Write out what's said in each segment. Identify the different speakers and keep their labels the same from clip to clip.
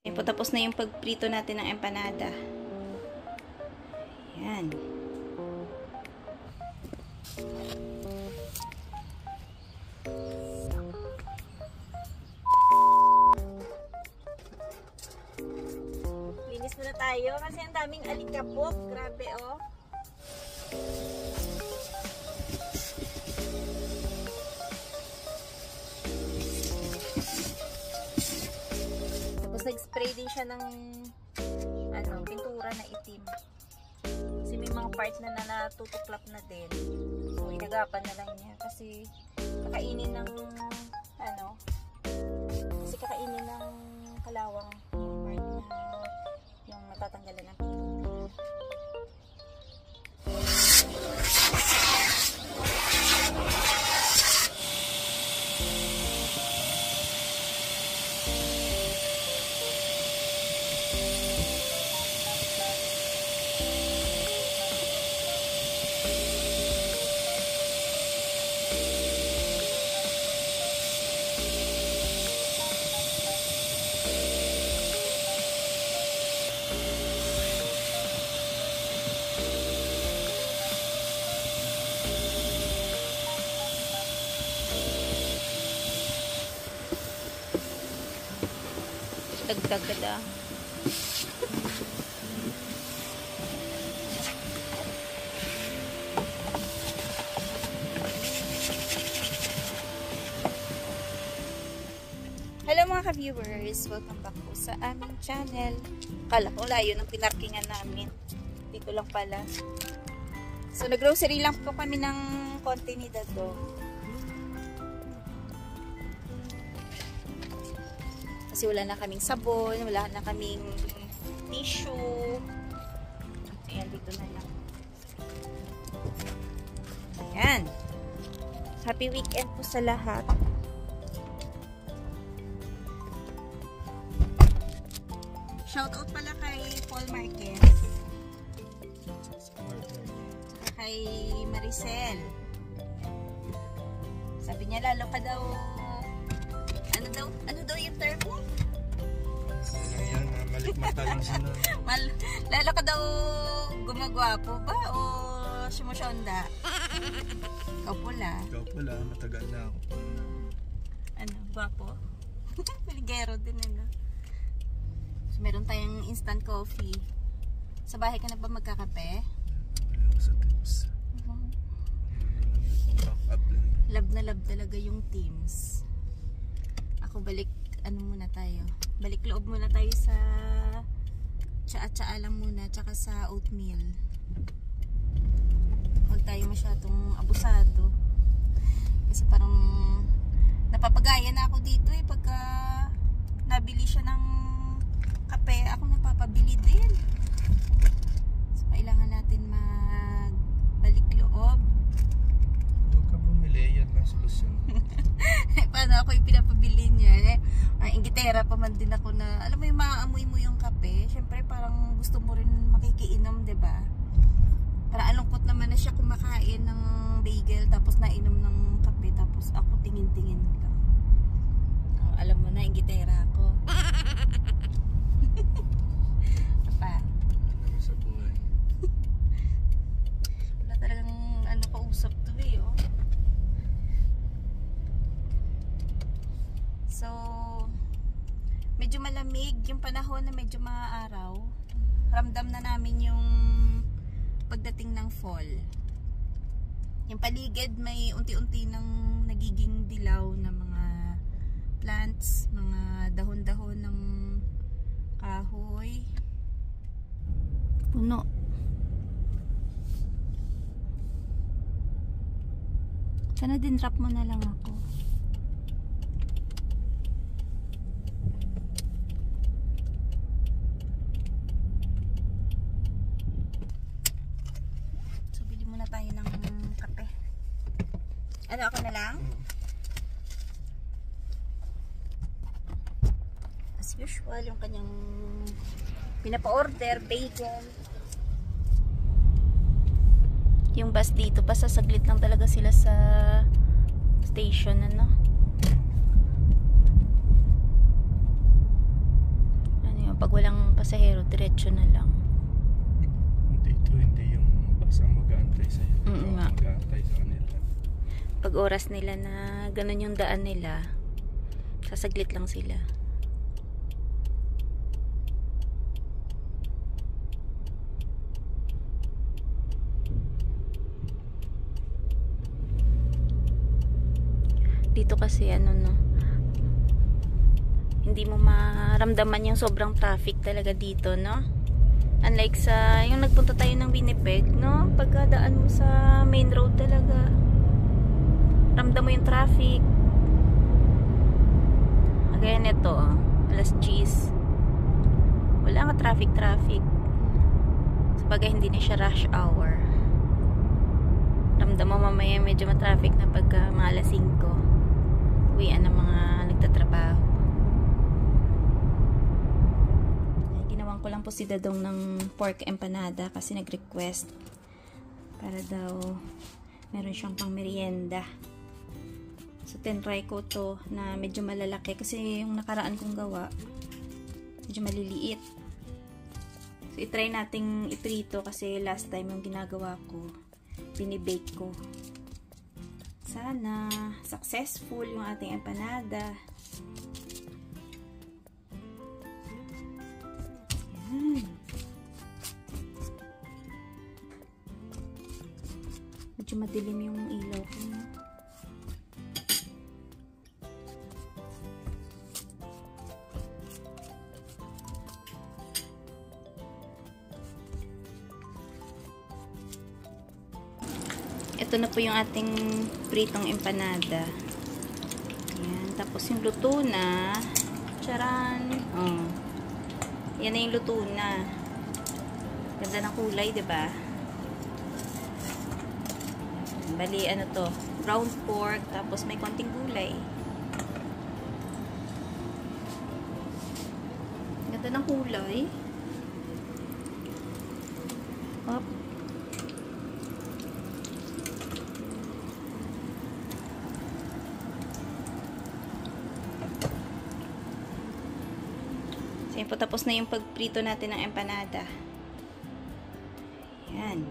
Speaker 1: Ayan po, tapos na yung pagprito natin ng empanada. Ayan. Linis muna tayo kasi ang daming alikabok. Grabe, oh. Tapos nag-spray din siya ng pintura na itim. Kasi may mga part na natutuklap na din. So inagapan na lang niya kasi kakainin ng kalawang yung part na yung matatanggalan ng pintura. Dagdag-dagda. Hello mga ka-viewers! Welcome back po sa aming channel. Kala ko layo ng pinarkingan namin. Dito lang pala. So nag-grocery lang po kami ng konti ni Dado. Kasi wala na kaming sabon, wala na kaming tissue. Ayan, dito na lang. Ayan. Happy weekend po sa lahat. Shoutout pala kay Paul Marquez. Saka kay Maricel. Sabi niya lalo ka daw ano daw yung term mo?
Speaker 2: Ayan, malikmata lang siya na.
Speaker 1: Lalo ka daw gumagwapo ba o sumusyonda? Ikaw pula.
Speaker 2: Ikaw pula, matagal na ako.
Speaker 1: Ano, gwapo? Peligero din ano. So, meron tayong instant coffee. Sa bahay ka na ba magkakape?
Speaker 2: Wala ako sa tips.
Speaker 1: Love na love talaga yung Teams. Ako balik, muna tayo. Balik loob muna tayo sa tsaa-tsaa lang muna, tsaka sa oatmeal. Huwag tayo masyadong abusado. Kasi parang napapagaya na ako dito pagka nabili siya ng kape, ako napapabili din. So kailangan natin magbalik loob.
Speaker 2: Huwag ka bumili, yan lang solusyon.
Speaker 1: Paano ako yung pinapabili niya? Ingitera pa man din ako na, alam mo yung maaamoy mo yung kape, syempre parang gusto mo rin makikiinom, diba? Parang alungkot naman na siya kumakain ng bagel tapos nainom ng kape tapos ako tingin-tingin lang. Oh, alam mo na, ingitera ako. Apa?
Speaker 2: Ano sa buhay?
Speaker 1: Wala talagang kausap to oh. So, medyo malamig yung panahon na medyo maaraw. Ramdam na namin yung pagdating ng fall. Yung paligid may unti-unti nang nagiging dilaw na mga plants, mga dahon-dahon ng kahoy. Puno. Sana din drop mo na lang ako. Ano, ako na lang? As usual, yung kanyang pinapa-order, bagel. Yung bus dito, pasasaglit lang talaga sila sa station, ano. Ano Pag walang pasahero, diretso na lang.
Speaker 2: Dito hindi yung bus ang mag-aantay sa'yo.
Speaker 1: Nga.
Speaker 2: Mag-aantay sa kanila.
Speaker 1: Pag oras nila na ganun yung daan nila, sasaglit lang sila. Dito kasi hindi mo maramdaman yung sobrang traffic talaga dito, no? Unlike sa yung nagpunta tayo ng Winnipeg, no? Pagkadaan mo sa main road talaga, ramdam mo yung traffic. Kagaya nito, alas 10, wala nga traffic. Sabagay hindi na siya rush hour. Ramdam mo mamaya medyo ma-traffic na pagka mga alas 5. Uwian ng mga nagtatrabaho. Ginawan ko lang po si Dadong ng pork empanada kasi nag-request para daw meron siyang pang merienda. So tinry ko to na medyo malalaki kasi yung nakaraan kong gawa medyo maliliit. So itry nating iprito kasi last time yung ginagawa ko binibake ko. Sana successful yung ating empanada. Yan. Medyo madilim yung ilaw ko. Ito na po yung ating pritong empanada. Ayan. Tapos yung luto na. Charan! Oh. Yan na yung luto na. Ganda ng kulay, diba? Bali, ano to? Brown pork. Tapos may konting gulay. Ganda ng kulay. Up. Ayan po, tapos na yung pagprito natin ng empanada. Ayan.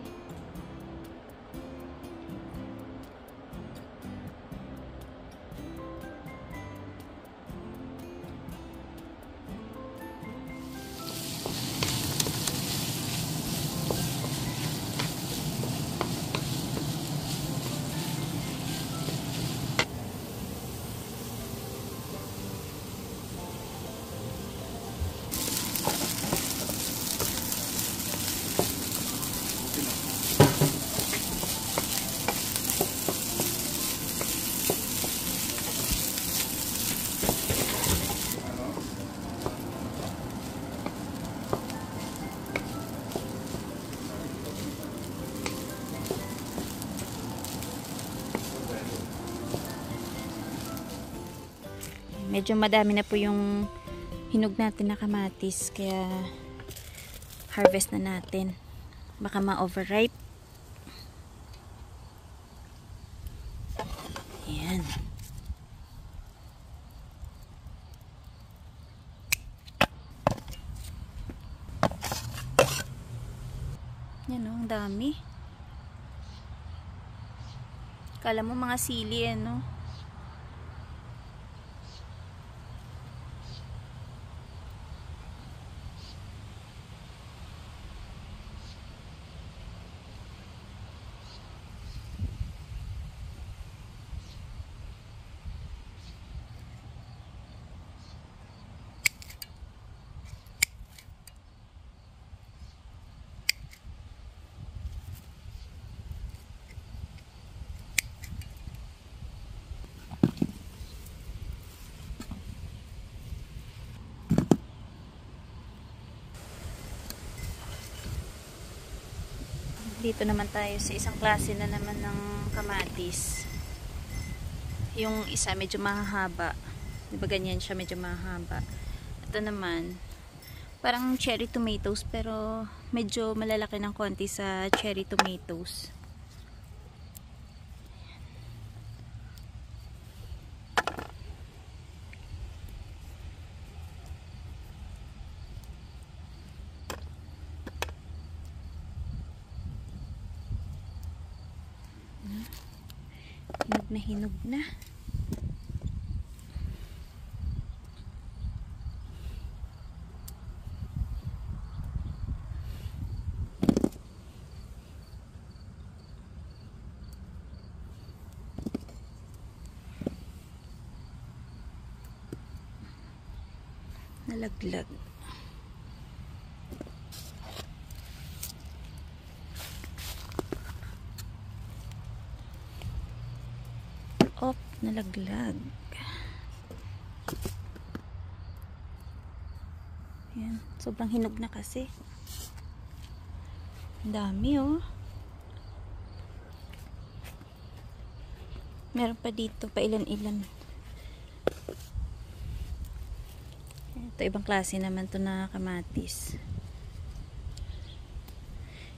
Speaker 1: Medyo madami na po yung hinog natin na kamatis, kaya harvest na natin. Baka ma-overripe. Ayan. Yan o, ang dami. Kala mo mga sili, ano? Dito naman tayo sa isang klase na naman ng kamatis. Yung isa medyo mahahaba. Diba ganyan siya, medyo mahahaba. Ito naman, parang cherry tomatoes pero medyo malalaki ng konti sa cherry tomatoes. Hinog na. Nalaglag. Op, nalaglag. Ayan, sobrang hinog na kasi. Ang dami oh. Meron pa dito, pa ilan-ilan. Ito, ibang klase naman to na kamatis.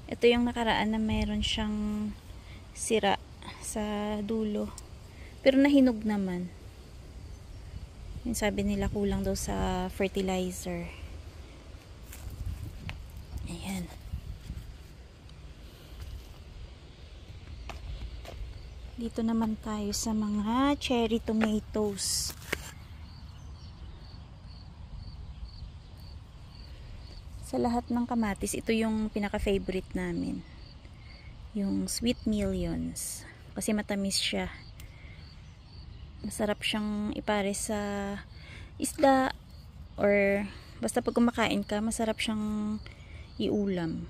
Speaker 1: Ito yung nakaraan na mayroon siyang sira sa dulo. Pero nahinog naman. Yung sabi nila kulang daw sa fertilizer. Ayan. Dito naman tayo sa mga cherry tomatoes. Sa lahat ng kamatis, ito yung pinaka-favorite namin. Yung Sweet Millions. Kasi matamis siya. Masarap siyang ipare sa isda or basta pag kumakain ka, masarap siyang iulam.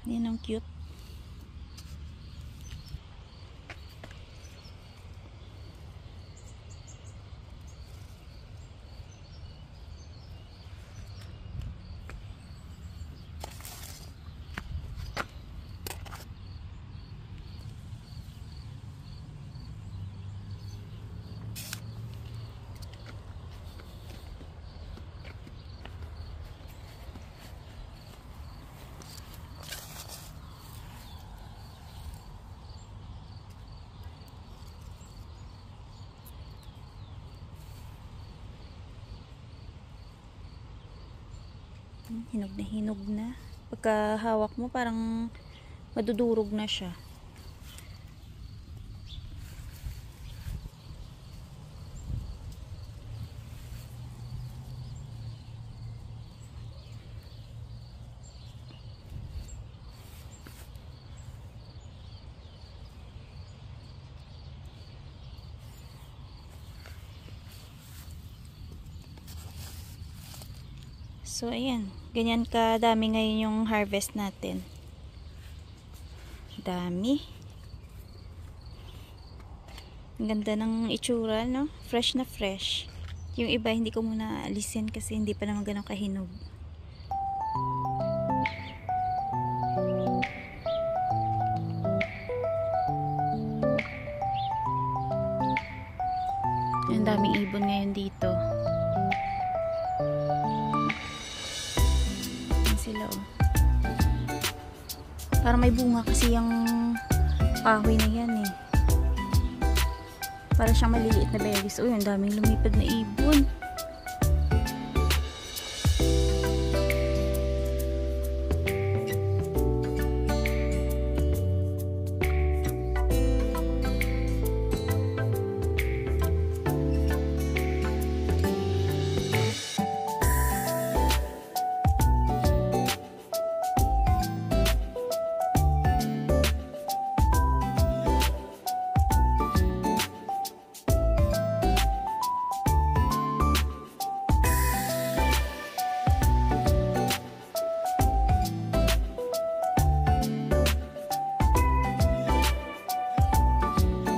Speaker 1: Yan ang cute. Hinog na. Pagka hawak mo parang madudurog na siya. So, ayan. Ganyan kadami ngayon yung harvest natin. Dami. Ang ganda ng itsura, no? Fresh na fresh. Yung iba, hindi ko muna alisin kasi hindi pa naman ganun kahinog. Ang daming ibon ngayon dito. Sila oh. Parang may bunga kasi yung kahoy na yan eh. Para siyang maliliit na berries. Uy, ang daming lumipad na ibon.